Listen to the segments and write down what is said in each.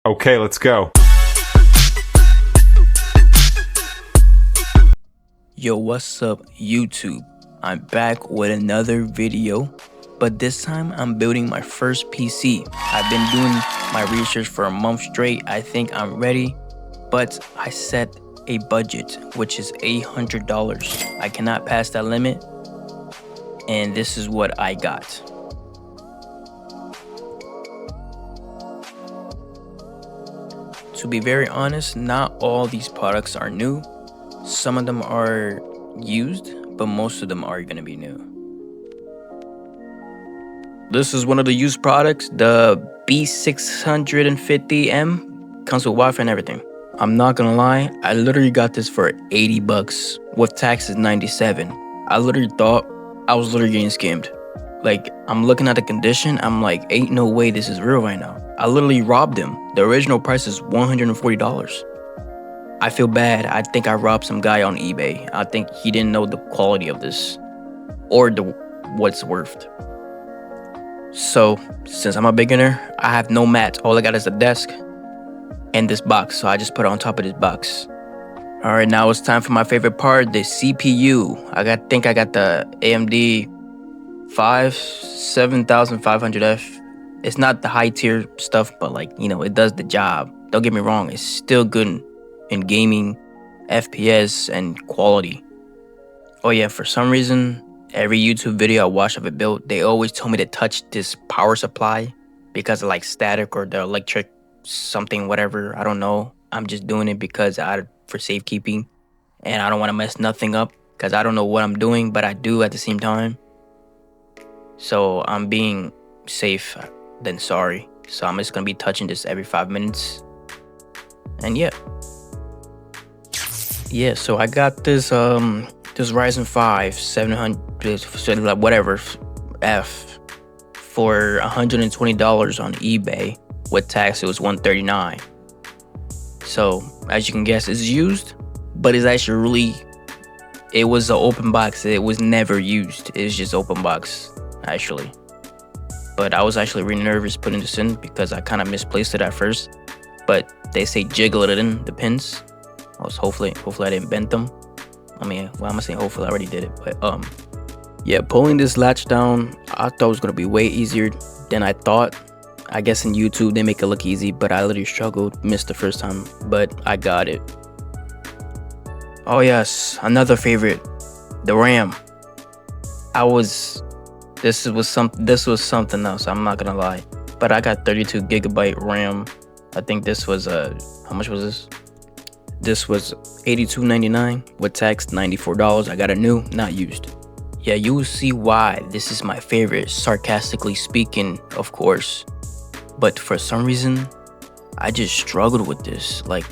Okay, let's go. Yo, what's up YouTube? I'm back with another video, but this time I'm building my first PC. I've been doing my research for a month straight. I think I'm ready, but I set a budget, which is $800. I cannot pass that limit, and this is what I got. To be very honest, not all these products are new. Some of them are used, but most of them are gonna be new. This is one of the used products, the B650M. Comes with Wi-Fi and everything. I'm not gonna lie, I literally got this for 80 bucks. With taxes, 97. I literally thought I was literally getting scammed. Like, I'm looking at the condition, I'm like, ain't no way this is real right now. I literally robbed him. The original price is $140. I feel bad. I think I robbed some guy on eBay. I think he didn't know the quality of this or what's worth. So, since I'm a beginner, I have no mat. All I got is a desk and this box. So I just put it on top of this box. All right, now it's time for my favorite part, the CPU. I think I got the AMD 7500F. It's not the high tier stuff, but like, you know, it does the job. Don't get me wrong, it's still good in gaming, FPS, and quality. Oh yeah, for some reason, every YouTube video I watch of it built, they always tell me to touch this power supply because of like static or the electric something, whatever, I don't know. I'm just doing it because for safekeeping, and I don't want to mess nothing up because I don't know what I'm doing, but I do at the same time. So I'm being safe than sorry. So I'm just gonna be touching this every 5 minutes. And yeah, so I got this this Ryzen 5 700 whatever F for $120 on eBay. With tax, it was $139. So as you can guess, it's used, but it's actually it was an open box. It was never used. It's just open box actually. But I was actually really nervous putting this in because I kind of misplaced it at first. But they say jiggle it in the pins. Hopefully I didn't bend them. I mean, well, I'm saying hopefully I already did it, but yeah, pulling this latch down, I thought it was gonna be way easier than I thought. I guess in YouTube they make it look easy, but I literally struggled, missed the first time, but I got it. Oh yes, another favorite, the RAM. This was something else, I'm not gonna lie, but I got 32 gigabyte RAM. I think this was how much was this? This was $82.99 with tax, $94. I got a new, not used. Yeah, you will see why this is my favorite, sarcastically speaking, of course. But for some reason, I just struggled with this. Like,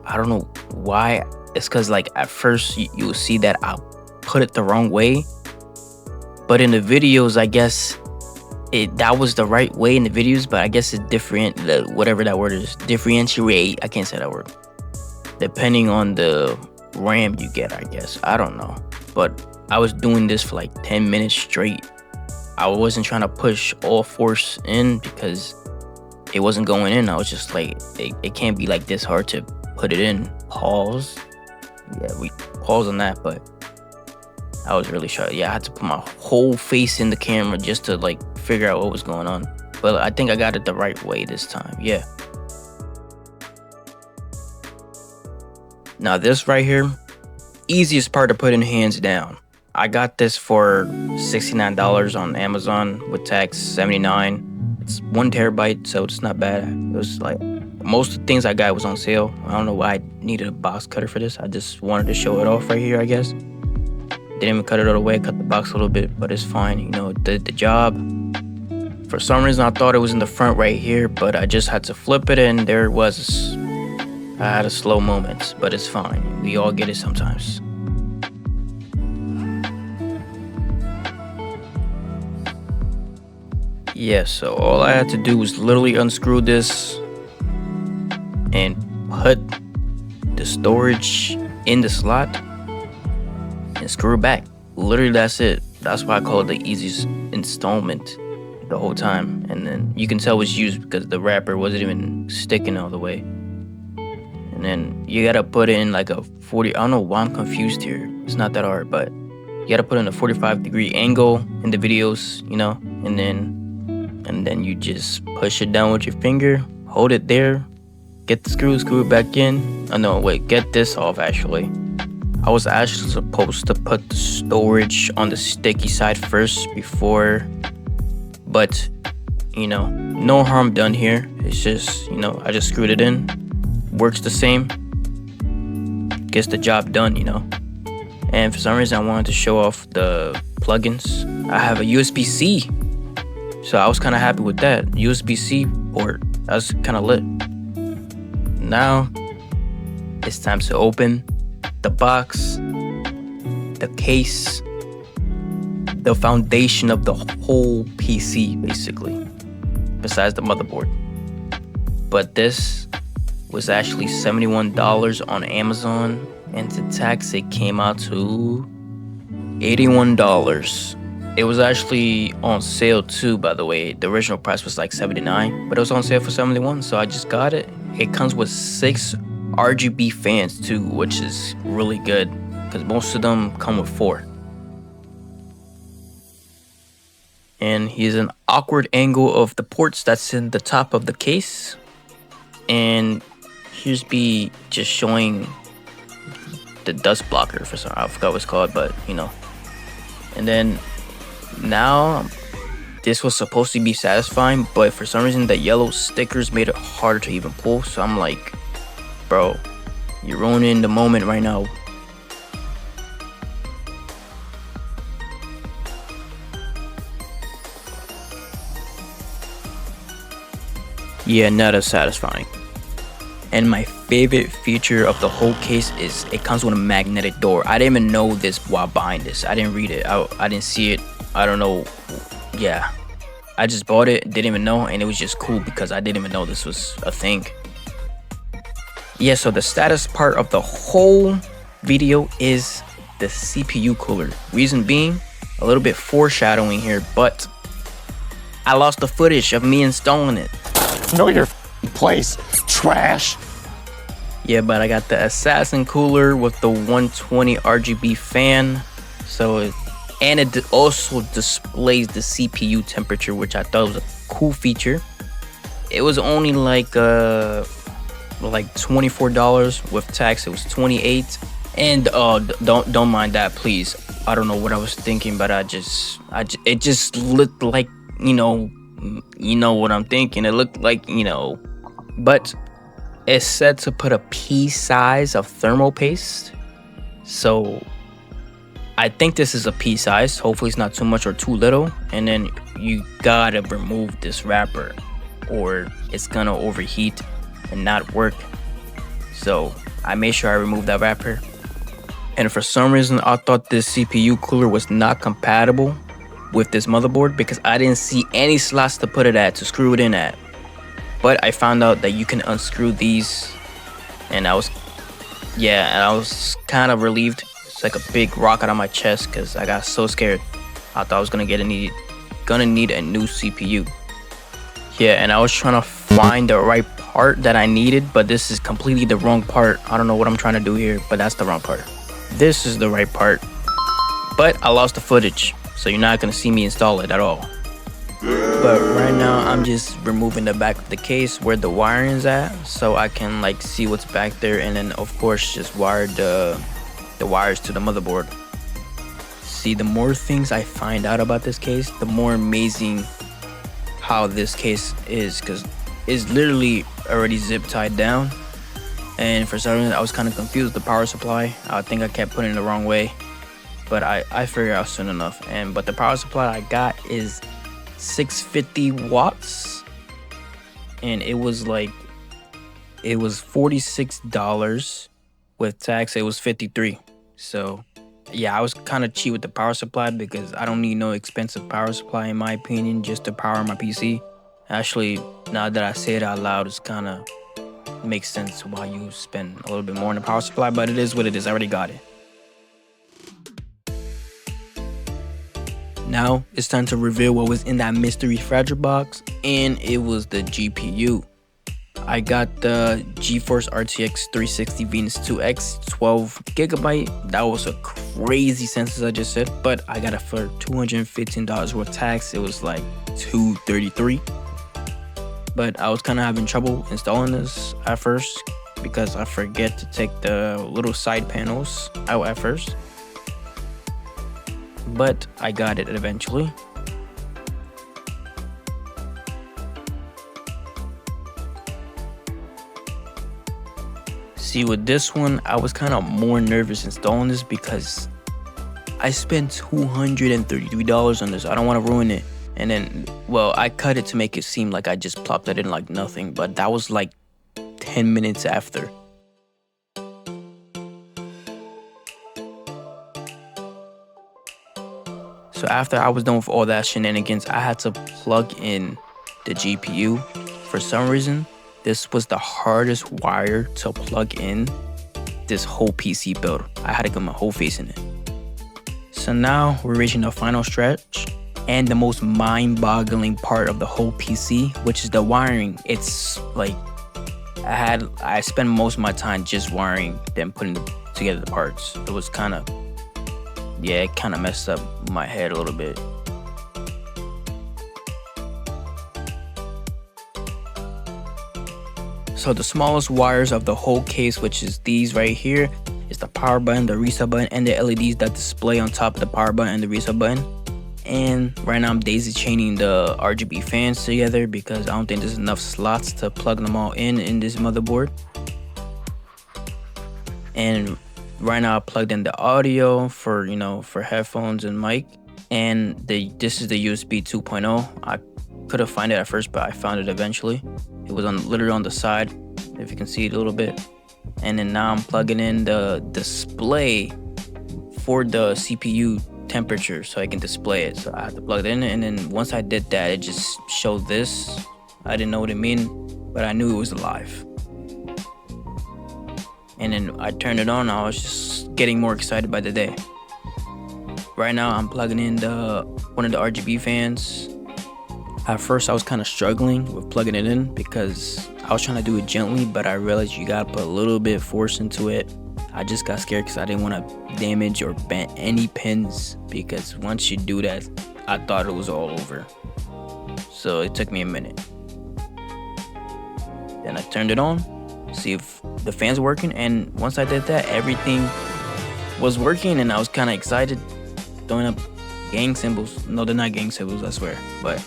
I don't know why. It's because like at first you will see that I put it the wrong way. But in the videos, I guess that was the right way in the videos, but I guess it's different, whatever that word is, differentiate, I can't say that word. Depending on the RAM you get, I guess. I don't know. But I was doing this for like 10 minutes straight. I wasn't trying to push all force in because it wasn't going in. I was just like, it can't be like this hard to put it in. Pause. Yeah, we pause on that, but I was really shy. Yeah, I had to put my whole face in the camera just to like figure out what was going on. But I think I got it the right way this time. Yeah. Now this right here, easiest part to put in hands down. I got this for $69 on Amazon with tax, $79. It's 1 terabyte, so it's not bad. It was like most of the things I got was on sale. I don't know why I needed a box cutter for this. I just wanted to show it off right here, I guess. Didn't even cut it all the way, cut the box a little bit, but it's fine. You know, it did the job. For some reason, I thought it was in the front right here, but I just had to flip it and there it was. I had a slow moment, but it's fine. We all get it sometimes. Yeah, so all I had to do was literally unscrew this and put the storage in the slot and screw it back. Literally, that's it. That's why I call it the easiest installment. the whole time, and then you can tell it's used because the wrapper wasn't even sticking all the way. And then you gotta put in like a 40. I don't know why I'm confused here. It's not that hard, but you gotta put in a 45-degree angle in the videos, you know, and then you just push it down with your finger, hold it there, get the screw it back in. Oh no, wait, get this off actually. I was actually supposed to put the storage on the sticky side first before, but you know, no harm done here. It's just, you know, I just screwed it in. Works the same. Gets the job done, you know. And for some reason I wanted to show off the plugins. I have a USB-C. So I was kind of happy with that. USB-C port. That's kind of lit. Now it's time to open the box, the case, the foundation of the whole PC, basically, besides the motherboard. But this was actually $71 on Amazon, and to tax it came out to $81. It was actually on sale too, by the way. The original price was like $79, but it was on sale for $71, so I just got it. It comes with 6 RGB fans too, which is really good because most of them come with 4. And here's an awkward angle of the ports that's in the top of the case. And here's me just showing the dust blocker for some, I forgot what it's called, but you know. And then now this was supposed to be satisfying, but for some reason the yellow stickers made it harder to even pull. So I'm like, bro, you're ruining the moment right now. Yeah, not as satisfying. And my favorite feature of the whole case is it comes with a magnetic door. I didn't even know this while buying this. I didn't read it. I didn't see it. I don't know. Yeah, I just bought it, didn't even know, and it was just cool because I didn't even know this was a thing. Yeah, so the status part of the whole video is the CPU cooler. Reason being, a little bit foreshadowing here, but I lost the footage of me installing it. Know your place, trash. Yeah, but I got the Assassin cooler with the 120 RGB fan. And it also displays the CPU temperature, which I thought was a cool feature. It was only like $24 with tax. It was $28. And don't mind that, please. I don't know what I was thinking, but it just looked like, you know what I'm thinking. It looked like, but it's said to put a pea size of thermal paste. So I think this is a pea size. Hopefully it's not too much or too little. And then you gotta remove this wrapper or it's gonna overheat and not work. So I made sure I removed that wrapper. And for some reason I thought this CPU cooler was not compatible with this motherboard because I didn't see any slots to put it at, to screw it in at. But I found out that you can unscrew these, and I was kind of relieved. It's like a big rocket on my chest because I got so scared. I thought I was gonna need a new CPU. Yeah, and I was trying to find the right part that I needed, but this is completely the wrong part. I don't know what I'm trying to do here, but that's the wrong part. This is the right part, but I lost the footage, so you're not gonna see me install it at all. But right now I'm just removing the back of the case where the wiring is at, so I can like see what's back there, and then of course just wire the wires to the motherboard. See, the more things I find out about this case, the more amazing how this case is, because it's literally already zip tied down. And for some reason I was kind of confused with the power supply. I think I kept putting it the wrong way, but I figured out soon enough. But the power supply I got is 650 watts, and it was $46 with tax. It was $53. So yeah, I was kind of cheap with the power supply because I don't need no expensive power supply in my opinion just to power my PC. Actually, now that I say it out loud, it's kind of makes sense why you spend a little bit more on the power supply, but it is what it is. I already got it. Now it's time to reveal what was in that mystery fragile box, and it was the GPU. I got the GeForce RTX 360 Venus 2X 12GB. That was a crazy census I just said, but I got it for $215 worth tax. It was like $233. But I was kind of having trouble installing this at first because I forget to take the little side panels out at first. But I got it eventually. See, with this one, I was kind of more nervous installing this because I spent $233 on this. I don't want to ruin it. And then, well, I cut it to make it seem like I just plopped it in like nothing, but that was like 10 minutes after. So after I was done with all that shenanigans, I had to plug in the GPU. For some reason, this was the hardest wire to plug in this whole PC build. I had to get my whole face in it. So now we're reaching the final stretch and the most mind-boggling part of the whole PC, which is the wiring. It's like I spent most of my time just wiring, then putting together the parts. It was kind of, yeah, it kind of messed up my head a little bit. So the smallest wires of the whole case, which is these right here, is the power button, the reset button, and the LEDs that display on top of the power button and the reset button. And right now I'm daisy chaining the RGB fans together because I don't think there's enough slots to plug them all in this motherboard. And right now I plugged in the audio for, you know, for headphones and mic. And this is the USB 2.0. I couldn't find it at first, but I found it eventually. It was literally on the side, if you can see it a little bit. And then now I'm plugging in the display for the CPU temperature so I can display it. So I have to plug it in, and then once I did that, it just showed this. I didn't know what it meant, but I knew it was alive. And then I turned it on. I was just getting more excited by the day. Right now I'm plugging in one of the RGB fans. At first I was kind of struggling with plugging it in because I was trying to do it gently, but I realized you gotta put a little bit of force into it. I just got scared because I didn't want to damage or bend any pins, because once you do that, I thought it was all over. So it took me a minute. Then I turned it on, see if the fan's working, and once I did that, everything was working, and I was kind of excited, throwing up gang symbols. No, they're not gang symbols, I swear. But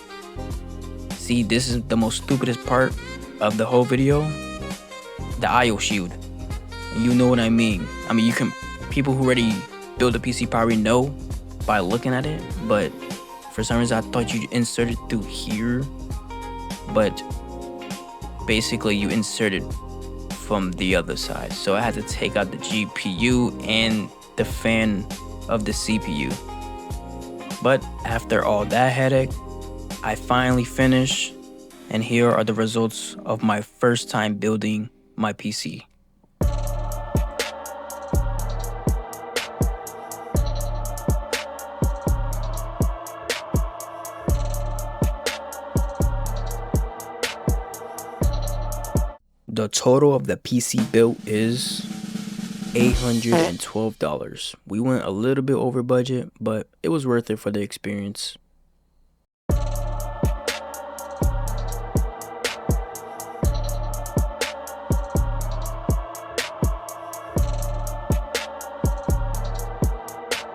see, this is the most stupidest part of the whole video, the IO shield. You know what I mean. I mean, people who already build a PC probably know by looking at it, but for some reason I thought you insert it through here, but basically you insert it from the other side. So I had to take out the GPU and the fan of the CPU. But after all that headache, I finally finished, and here are the results of my first time building my PC. The total of the PC built is $812. We went a little bit over budget, but it was worth it for the experience.